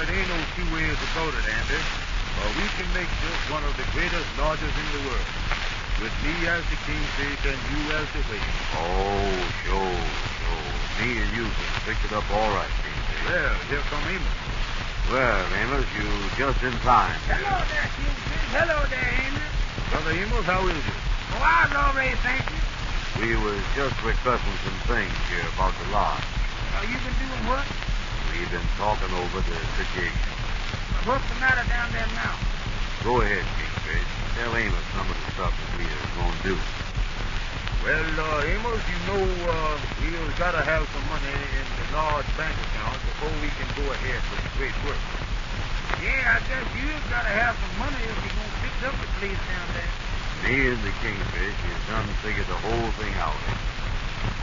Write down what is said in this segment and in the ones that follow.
it ain't no two ways about it, Andy. We can make this one of the greatest lodges in the world. With me as the kingfish and you as the whale. Oh, sure. Me and you can fix it up all right, kingfish. Well, here come Amos. Well, Amos, you just in time. Hello there, kingfish. Hello there, Amos. Brother Amos, how is it? Oh, I was all right, thank you. We was just discussing some things here about the lodge. You been doing what? We've been talking over the situation. What's the matter down there now? Go ahead, kingfish. Tell Amos some of the stuff that we are going to do. Well, Amos, you know, we've got to have some money in the large bank account before we can go ahead with the great work. Yeah, I guess you've got to have some money if you're going to fix up the place down there. Me and the kingfish has done figured the whole thing out.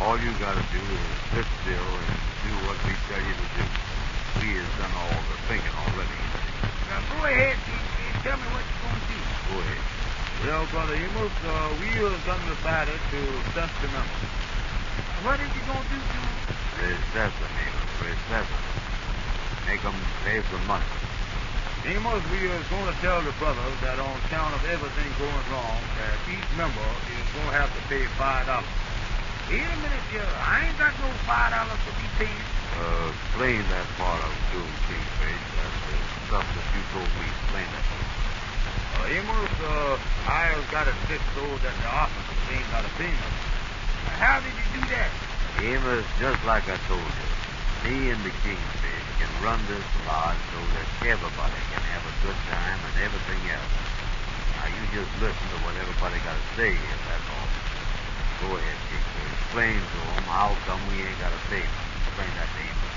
All you got to do is sit still and do what we tell you to do. We has done all the thinking already. Now, go ahead, kingfish. Tell me what you're going to do. Go ahead. Well, Brother Amos, we have done decided to assess the numbers. What are you going to do to them? Recess them, Amos. Recess them. Make them pay some money. Amos, we are going to tell the brothers that on account of everything going wrong, that each member is going to have to pay $5. Wait a minute, Joe. I ain't got no $5 to be paying. Explain that part of it too, kingfish. That's the stuff that you told me. Explain that to me. Amos, I have got it fixed so that the officers ain't got to pay nothing. How did you do that? Amos, just like I told you, me and the kingfish can run this lodge so that everybody can have a good time and everything else. Now, you just listen to what everybody got to say, if that's all. Go ahead, kingfish. Explain to them how come we ain't got to pay them. Explain that to Amos.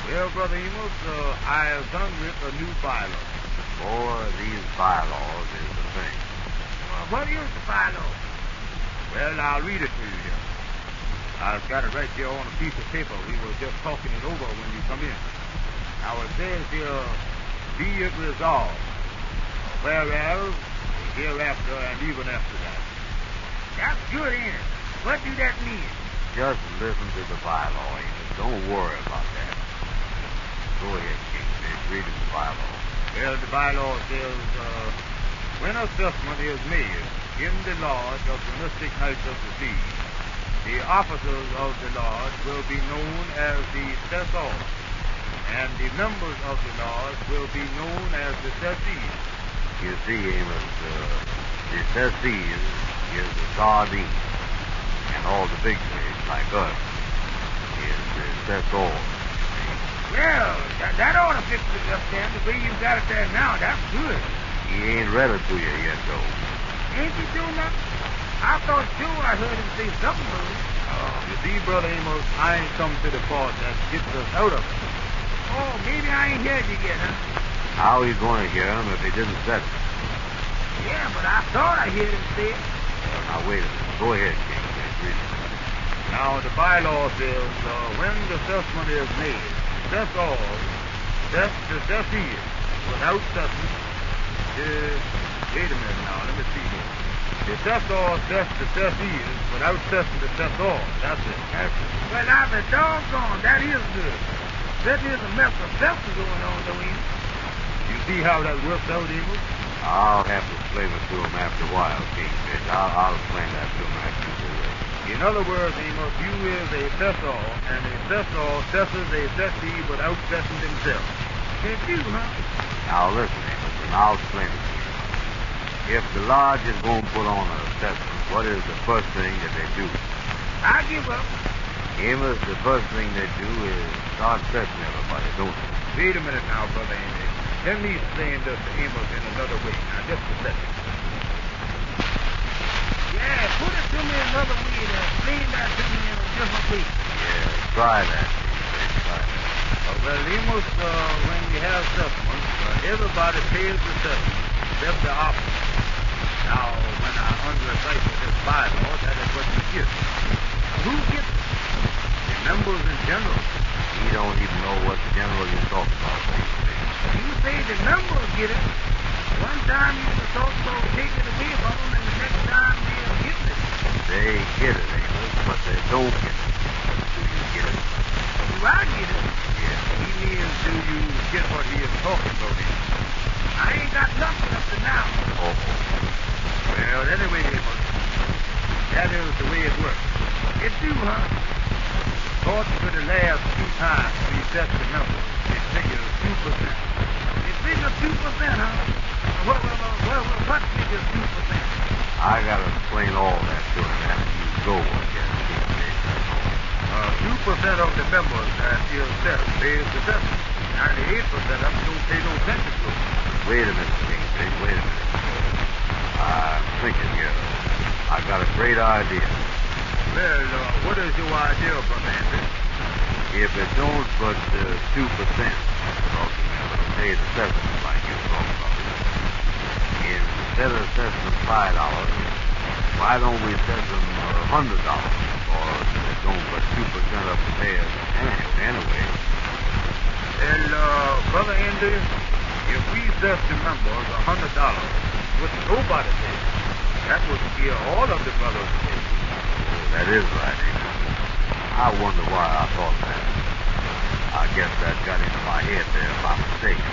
Well, Brother Amos, I have done with a new bylaw. Boy, these bylaws is the thing. What is the bylaw? Well, I'll read it to you here. I've got it right here on a piece of paper. We were just talking it over when you come in. Now, it says here, be it resolved, whereas, hereafter, and even after that. That's good, ain't it? What do that mean? Just listen to the bylaw, Amos. Don't worry about that. Go ahead, kingfish. Read the bylaw. Well, the bylaw says, when assessment is made in the lodge of the Mystic Knights of the Sea, the officers of the lodge will be known as the assessors, and the members of the lodge will be known as the assessees. You see, Amos, the assessees is the sardines, and all the big fish, like us, is the assessors. Well, that ought to fix it up there. The way you got it there now, that's good. He ain't read it to you yet, though. Ain't he doing nothing? I thought sure I heard him say something about it. You see, Brother Amos, I ain't come to the part that gets us out of it. Oh, maybe I ain't heard you yet, huh? How are you going to hear him if he didn't say it? Yeah, but I thought I heard him say it. Well, now, wait a minute. Go ahead, kingfish. Read it. Now, the bylaw says, when the assessment is made, assess all, assess the assessees, without assessment, wait a minute now, let me see here. The assessor assess the assessees, without assessing the assessor. That's it. Well, I've been doggone. That is good. That is a mess of selfie going on, though, ain't it? You see how that works out, Amos? I'll have to explain it to him after a while, kingfish. I'll explain that to him after you do. In other words, Amos, you is a assessor, and the assessor assesses a assessee without assessing themselves. It's you, huh? Now, listen, Amos, and I'll explain it to you. If the lodge is going to put on an assessment, what is the first thing that they do? I give up. Amos, the first thing they do is start assessing everybody, don't they? Wait a minute now, Brother Andy. Let me explain this to Amos in another way. Now, just a second. Yeah, put it to me another way to explain that to me in a different way. Yeah, try that, kingfish. Try that. Well, Amos, when you have assessment, everybody pays the assessment except the officer. Now, when I undertake this bylaw, that is what you get. Who gets it? The members in general. He don't even know what general you're talking about, kingfish. You say the members get it. One time you were talking about taking it away from them, and the next time they're getting it. They get it, Amos, but they don't get it. Do you get it? Do I get it? Yeah. He means, do you get what he is talking about here. I ain't got nothing up to now. Oh, Well, anyway, Amos, that is the way it works. It do, huh? According to the last two times we set the number, it figures 2%. It figures 2%, huh? What figures 2%? I gotta explain all that to him after you go again, Kingfish. 2% of the members that is set pays the session. 98% of them don't pay no pension to it. Wait a minute, Kingfish, wait a minute. I'm thinking here. I got a great idea. Well, what is your idea, Brother Andy? If it don't but 2%, because remember to pay the session like you talked about. Instead of assessing them $5, why don't we assess them $100? Or it don't but 2% of the payers anyway. Well, Brother Andy, if we assess the members $100, wouldn't nobody pay. That would scare all of the brothers to pay. That is right, Amos. I wonder why I thought that. I guess that got into my head there by mistake.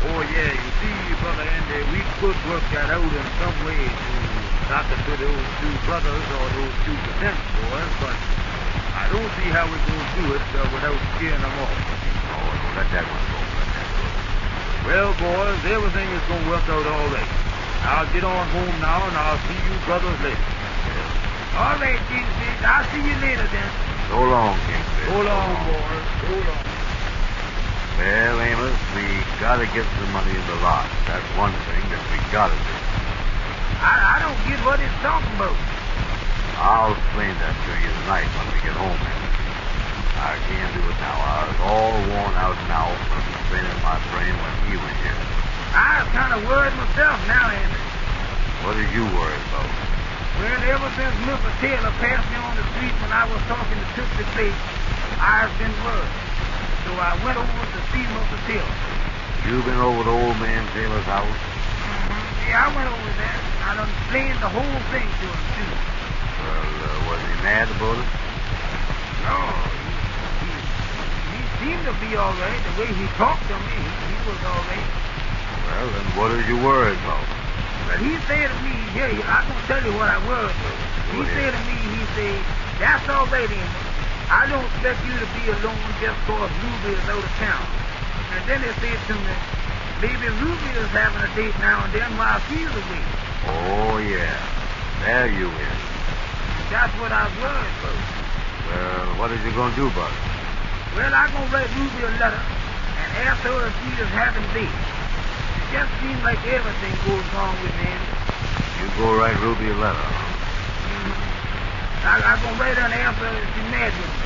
Oh, yeah, you see, Brother Andy, we could work that out in some way to not to put those two brothers or those 2% boys, but I don't see how we're going to do it without scaring them off. Oh, no, let that one go. Let that go. Well, boys, everything is going to work out all right. I'll get on home now, and I'll see you brothers later. All right, Kingfish. I'll see you later then. So long, Kingfish. So long, boys. So long. Well, Amos, we gotta get some money in the lot. That's one thing that we gotta do. I don't get what it's talking about. I'll explain that to you tonight when we get home, Amos. I can't do it now. I was all worn out now from spinning my brain when he was here. I was kind of worried myself now, Andy. What are you worried about? Well, ever since Mr. Taylor passed me on the street when I was talking to Tootsie Place, I've been worried. So I went over to see Mr. Taylor. You been over to old man Taylor's house? Mm-hmm. Yeah, I went over there. I done explained the whole thing to him, too. Well, was he mad about it? No, he seemed to be all right. The way he talked to me, he was all right. Well, then what are you worried about? But he said to me, yeah, I'm going to tell you what I was. He said to me, he said, that's all right, Amos. I don't expect you to be alone just because Ruby is out of town. And then he said to me, maybe Ruby is having a date now and then while she's away. Oh, yeah. There you is. That's what I was worried about. Well, what is you going to do about it? Well, I'm going to write Ruby a letter and ask her if she is having dates. It just seems like everything goes wrong with me. You go write Ruby a letter, huh? I'm going to write her and ask her if she's mad with me.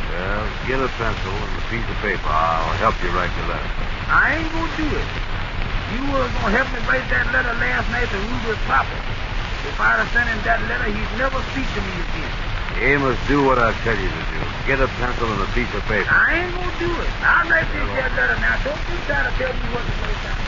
Well, get a pencil and a piece of paper. I'll help you write the letter. I ain't going to do it. You were going to help me write that letter last night to Ruby's papa. If I'd have sent him that letter, he'd never speak to me again. Amos, do what I tell you to do. Get a pencil and a piece of paper. I ain't going to do it. I'll write this letter now. Don't you try to tell me what to write down.